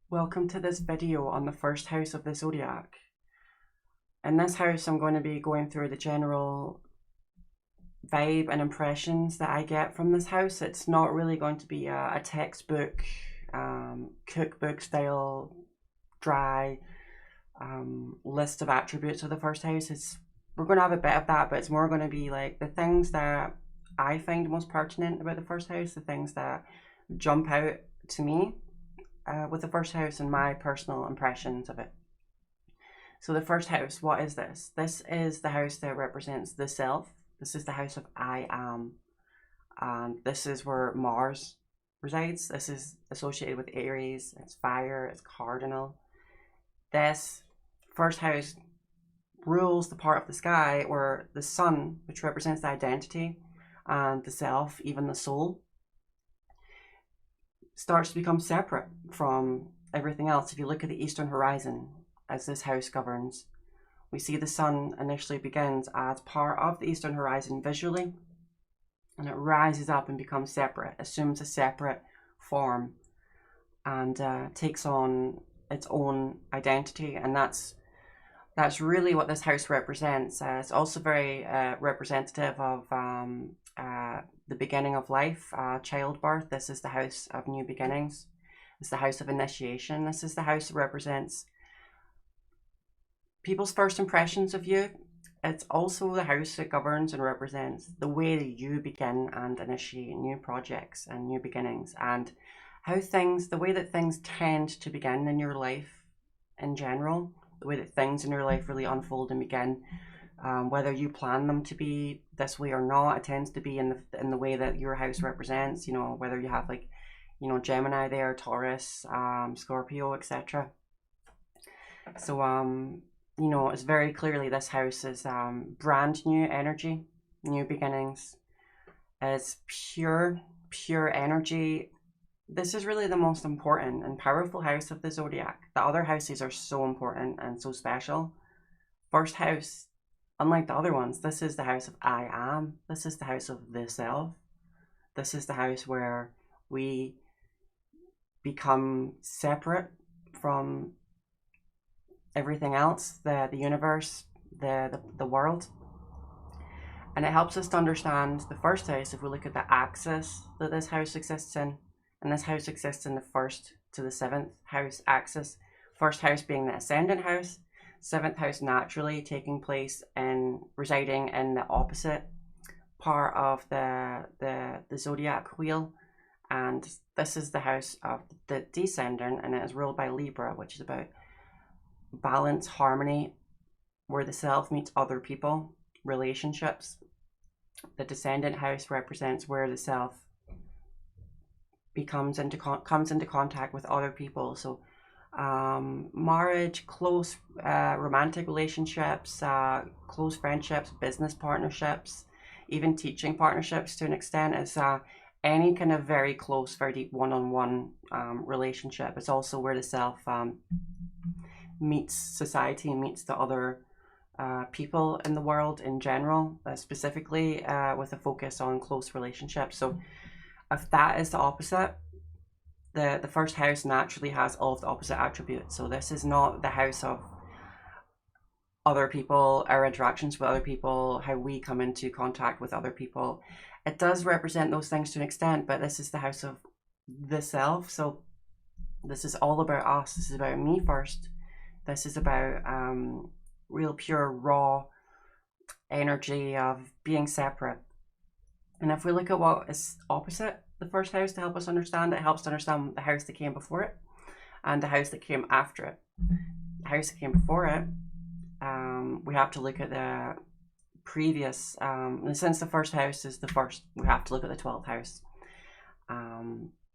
Welcome to this video on the first house of the zodiac. In this house, I'm going to be going through the general vibe and impressions that I get from this house. It's not really going to be a textbook, cookbook style, dry list of attributes of the first house. We're going to have a bit of that, but it's more going to be like the things that I find most pertinent about the first house, the things that jump out to me with the first house and my personal impressions of it. So the first house, what is this? This is the house that represents the self. This is the house of I am. And this is where Mars resides. This is associated with Aries. It's fire, it's cardinal. This first house rules the part of the sky where the sun, which represents the identity and the self, even the soul, starts to become separate from everything else. If you look at the eastern horizon, as this house governs, we see the sun initially begins as part of the eastern horizon visually, and it rises up and becomes separate, assumes a separate form, and takes on its own identity. And that's really what this house represents. It's also very representative of the beginning of life, childbirth. This is the house of new beginnings. It's the house of initiation. This is the house that represents people's first impressions of you. It's also the house that governs and represents the way that you begin and initiate new projects and new beginnings, and the way that things tend to begin in your life in general, the way that things in your life really unfold and begin. Whether you plan them to be this way or not, it tends to be in the way that your house represents. Whether you have Gemini there, Taurus, Scorpio, etc. So it's very clearly this house is brand new energy, new beginnings. It's pure energy. This is really the most important and powerful house of the zodiac. The other houses are so important and so special. First house, unlike the other ones, this is the house of I am. This is the house of the self. This is the house where we become separate from everything else, the universe, the world. And it helps us to understand the first house if we look at the axis that this house exists in. And this house exists in the 1st to the 7th house axis. First house being the ascendant house, 7th house naturally taking place and residing in the opposite part of the zodiac wheel. And this is the house of the descendant, and it is ruled by Libra, which is about balance, harmony, where the self meets other people, relationships. The descendant house represents where the self comes into contact with other people. So marriage, close romantic relationships, close friendships, business partnerships, even teaching partnerships to an extent, is any kind of very close, very deep one-on-one relationship. It's also where the self meets society and meets the other people in the world in general, specifically with a focus on close relationships. So if that is the opposite, the first house naturally has all of the opposite attributes. So this is not the house of other people, our interactions with other people, how we come into contact with other people. It does represent those things to an extent, but this is the house of the self. So this is all about us. This is about me first. This is about real pure raw energy of being separate. And if we look at what is opposite the first house to help us understand, it helps to understand the house that came before it and the house that came after it. The house that came before it, we have to look at the previous, and since the first house is the first, we have to look at the 12th house,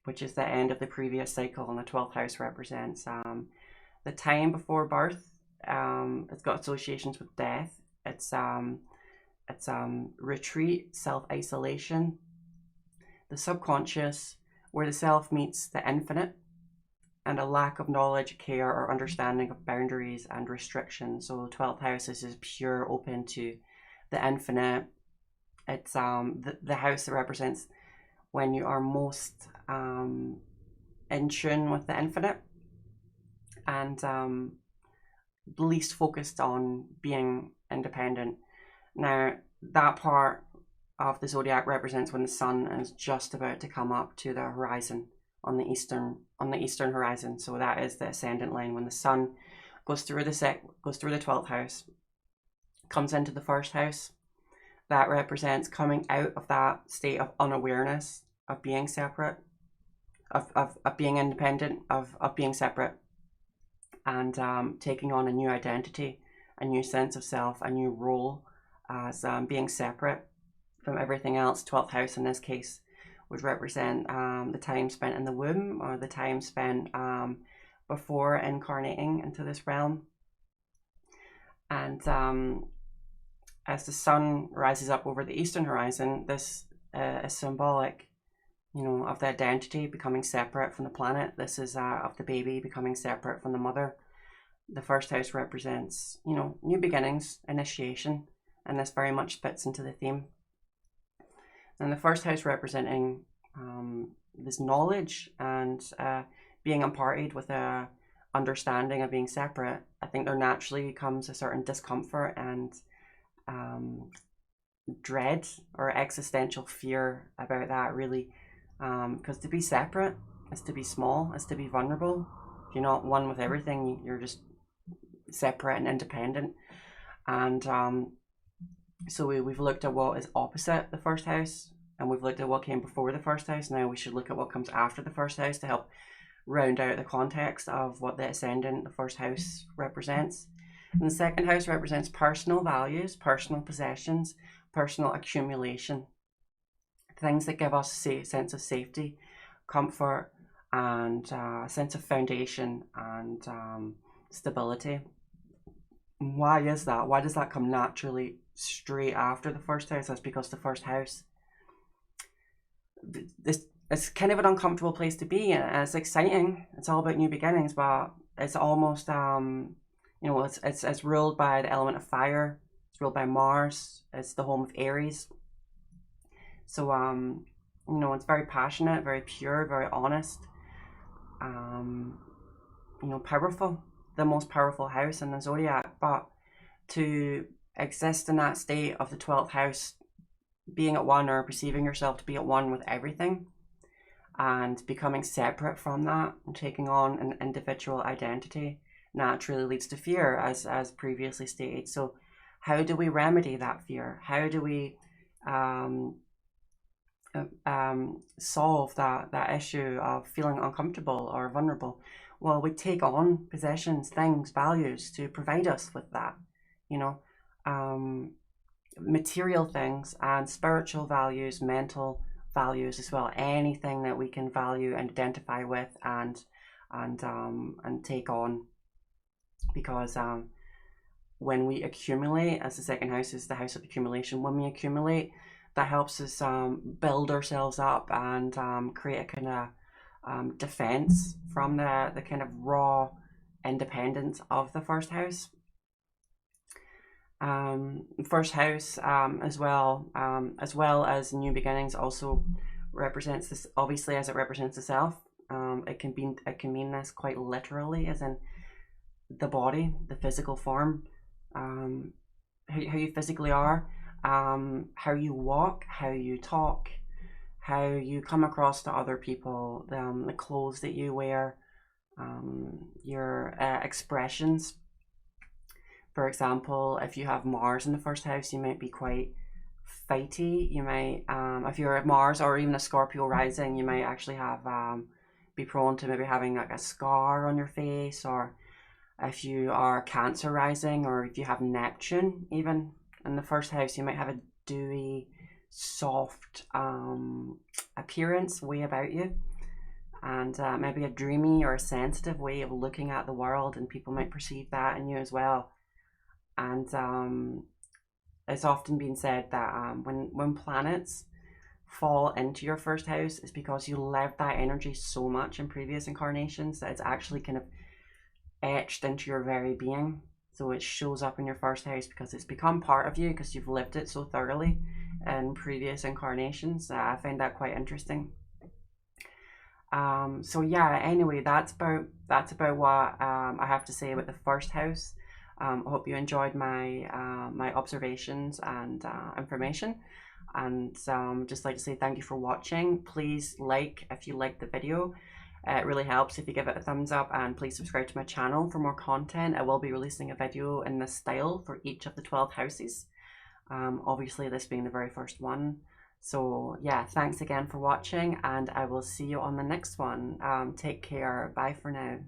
which is the end of the previous cycle, and the 12th house represents the time before birth. It's got associations with death. It's retreat, self-isolation, the subconscious, where the self meets the infinite, and a lack of knowledge, care, or understanding of boundaries and restrictions. So 12th house is pure, open to the infinite. It's the house that represents when you are most in tune with the infinite, and least focused on being independent. Now, that part of the zodiac represents when the sun is just about to come up to the horizon on the eastern horizon. So that is the ascendant line, when the sun goes through the 12th house, comes into the first house. That represents coming out of that state of unawareness, of being separate, of being independent, of being separate, and taking on a new identity, a new sense of self, a new role as being separate from everything else. 12th house in this case would represent the time spent in the womb, or the time spent before incarnating into this realm. And as the sun rises up over the eastern horizon, this is symbolic, of the identity becoming separate from the planet. This is of the baby becoming separate from the mother. The first house represents, new beginnings, initiation, and this very much fits into the theme. And the first house representing this knowledge and being imparted with a understanding of being separate. I think there naturally comes a certain discomfort and dread or existential fear about that, really, because to be separate is to be small, is to be vulnerable. If you're not one with everything, you're just separate and independent. And so we've looked at what is opposite the first house, and we've looked at what came before the first house. Now we should look at what comes after the first house to help round out the context of what the ascendant, the first house, represents. And the second house represents personal values, personal possessions, personal accumulation, things that give us a sense of safety, comfort, and a sense of foundation and stability. Why is that? Why does that come naturally straight after the first house? That's because the first house, it's kind of an uncomfortable place to be, and it's exciting. It's all about new beginnings, but it's almost it's ruled by the element of fire. It's ruled by Mars. It's the home of Aries. So it's very passionate, very pure, very honest. Powerful. The most powerful house in the zodiac. But to exist in that state of the 12th house, being at one, or perceiving yourself to be at one with everything, and becoming separate from that and taking on an individual identity, naturally leads to fear, as previously stated. So how do we remedy that fear? How do we solve that issue of feeling uncomfortable or vulnerable? Well, we take on possessions, things, values to provide us with that, material things and spiritual values, mental values as well. Anything that we can value and identify with and take on, because when we accumulate, as the second house is the house of accumulation, when we accumulate, that helps us build ourselves up and create a kind of defense from the kind of raw independence of the first house. First house, as well as new beginnings, also represents this, obviously, as it represents the self. It can mean this quite literally, as in the body, the physical form, how you physically are, how you walk, how you talk, how you come across to other people, the clothes that you wear, your expressions. For example, if you have Mars in the first house, you might be quite fighty. You might, if you're at Mars or even a Scorpio rising, you might actually have be prone to maybe having like a scar on your face. Or if you are Cancer rising, or if you have Neptune even in the first house, you might have a dewy, soft appearance way about you, and maybe a dreamy or a sensitive way of looking at the world, and people might perceive that in you as well. And it's often been said that when planets fall into your first house, it's because you lived that energy so much in previous incarnations that it's actually kind of etched into your very being. So it shows up in your first house because it's become part of you, because you've lived it so thoroughly in previous incarnations. I find that quite interesting. So yeah, anyway, that's about what I have to say about the first house. I hope you enjoyed my observations and information. And just like to say thank you for watching. Please like if you liked the video. It really helps if you give it a thumbs up, and please subscribe to my channel for more content. I will be releasing a video in this style for each of the 12 houses. Obviously this being the very first one. So yeah, thanks again for watching, and I will see you on the next one. Take care. Bye for now.